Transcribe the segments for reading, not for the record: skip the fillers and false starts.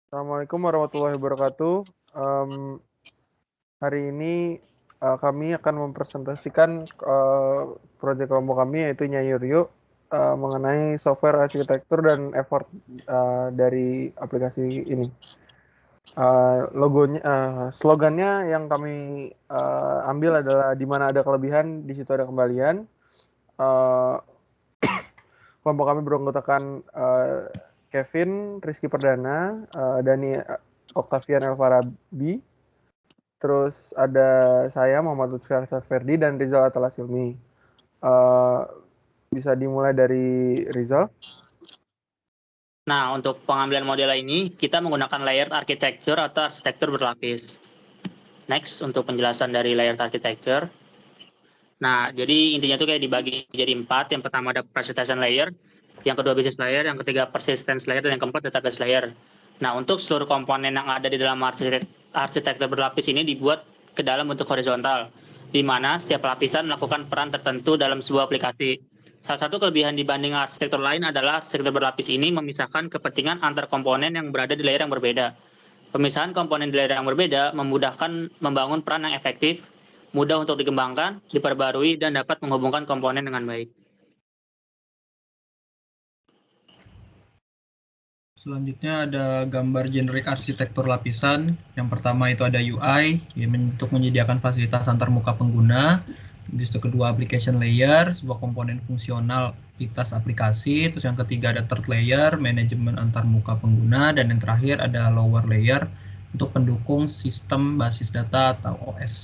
Assalamualaikum warahmatullahi wabarakatuh. Hari ini kami akan mempresentasikan proyek kelompok kami yaitu Nyayuryu mengenai software arsitektur dan effort dari aplikasi ini. Slogannya yang kami ambil adalah di mana ada kelebihan, di situ ada kembalian. Uh, Kelompok kami beranggotakan Kevin, Rizky Perdana, Dani Octavian Elfarabi, terus ada saya Muhammad Lutfi Ferdi dan Rizal Atala Silmi. Bisa dimulai dari Rizal. Nah, untuk pengambilan model ini kita menggunakan layered architecture atau arsitektur berlapis. Next, untuk penjelasan dari layered architecture. Nah, jadi intinya tuh kayak dibagi jadi 4. Yang pertama ada precipitation layer, yang kedua business layer, yang ketiga persistence layer, dan yang keempat database layer. Nah, untuk seluruh komponen yang ada di dalam arsitektur berlapis ini dibuat ke dalam bentuk horizontal, di mana setiap lapisan melakukan peran tertentu dalam sebuah aplikasi. Salah satu kelebihan dibanding arsitektur lain adalah arsitektur berlapis ini memisahkan kepentingan antar komponen yang berada di layer yang berbeda. Pemisahan komponen di layer yang berbeda memudahkan membangun peran yang efektif, mudah untuk dikembangkan, diperbarui, dan dapat menghubungkan komponen dengan baik. Selanjutnya ada gambar generik arsitektur lapisan. Yang pertama itu ada UI, untuk menyediakan fasilitas antarmuka pengguna. Terus itu kedua application layer, sebuah komponen fungsional aktivitas aplikasi. Terus yang ketiga ada third layer, manajemen antarmuka pengguna. Dan yang terakhir ada lower layer untuk pendukung sistem basis data atau OS.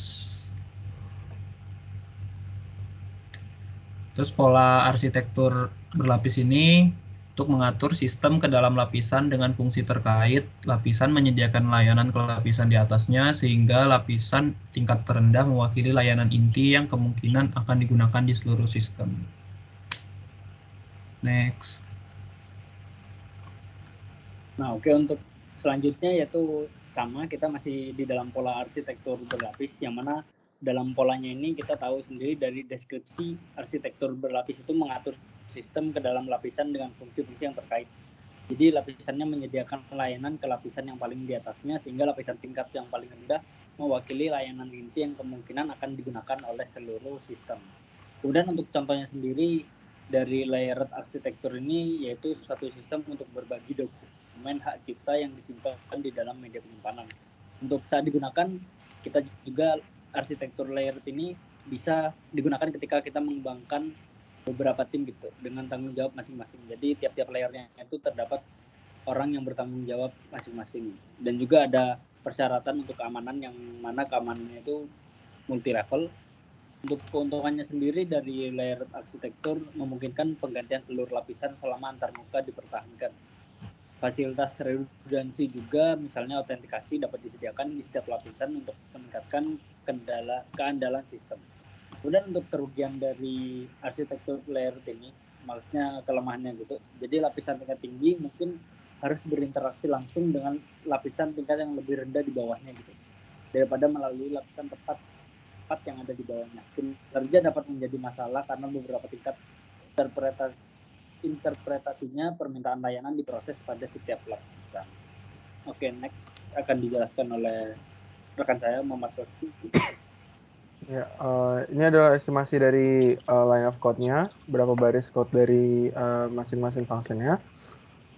Terus pola arsitektur berlapis ini untuk mengatur sistem ke dalam lapisan dengan fungsi terkait. Lapisan menyediakan layanan ke lapisan di atasnya, sehingga lapisan tingkat terendah mewakili layanan inti yang kemungkinan akan digunakan di seluruh sistem. Next. Nah, oke, untuk selanjutnya yaitu sama, kita masih di dalam pola arsitektur berlapis, yang mana dalam polanya ini kita tahu sendiri dari deskripsi arsitektur berlapis itu mengatur sistem ke dalam lapisan dengan fungsi-fungsi yang terkait. Jadi lapisannya menyediakan layanan ke lapisan yang paling di atasnya, sehingga lapisan tingkat yang paling rendah mewakili layanan inti yang kemungkinan akan digunakan oleh seluruh sistem. Kemudian untuk contohnya sendiri dari layered arsitektur ini yaitu suatu sistem untuk berbagi dokumen hak cipta yang disimpan di dalam media penyimpanan. Untuk saat digunakan, kita juga arsitektur layered ini bisa digunakan ketika kita mengembangkan beberapa tim gitu dengan tanggung jawab masing-masing. Jadi tiap-tiap layernya itu terdapat orang yang bertanggung jawab masing-masing. Dan juga ada persyaratan untuk keamanan yang mana keamanannya itu multi level. Untuk keuntungannya sendiri dari layered arsitektur memungkinkan penggantian seluruh lapisan selama antarmuka dipertahankan. Fasilitas redundansi juga, misalnya autentikasi dapat disediakan di setiap lapisan untuk meningkatkan keandalan sistem. Kemudian untuk kerugian dari arsitektur layered ini, maksudnya kelemahannya gitu. Jadi lapisan tingkat tinggi mungkin harus berinteraksi langsung dengan lapisan tingkat yang lebih rendah di bawahnya gitu, daripada melalui lapisan tepat yang ada di bawahnya. Kinerja dapat menjadi masalah karena beberapa tingkat interpretasinya permintaan layanan diproses pada setiap lapisan. Oke, next akan dijelaskan oleh rekan saya Muhammad Lutfi. Ya, ini adalah estimasi dari line of code-nya, berapa baris code dari masing-masing function-nya.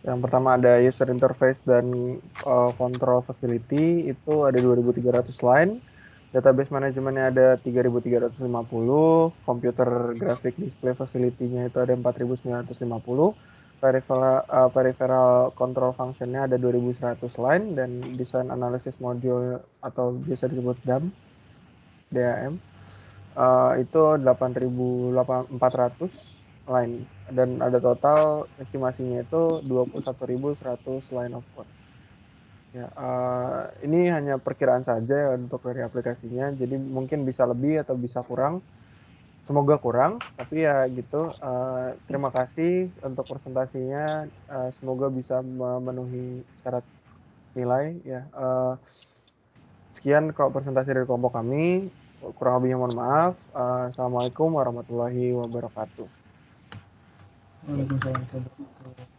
Yang pertama ada user interface dan control facility, itu ada 2.300 line. Database manajemennya ada 3.350, computer graphic display facility-nya itu ada 4.950, peripheral control function-nya ada 2.100 line, dan design analysis module atau biasa disebut DAM, itu 8.400 line, dan ada total estimasinya itu 21.100 line of code. Ya, ini hanya perkiraan saja ya untuk dari aplikasinya, jadi mungkin bisa lebih atau bisa kurang. Semoga kurang, tapi ya gitu. Terima kasih untuk presentasinya. Semoga bisa memenuhi syarat nilai ya. Sekian kalau presentasi dari kelompok kami. Kurang lebihnya mohon maaf. Assalamualaikum warahmatullahi wabarakatuh. Waalaikumsalam.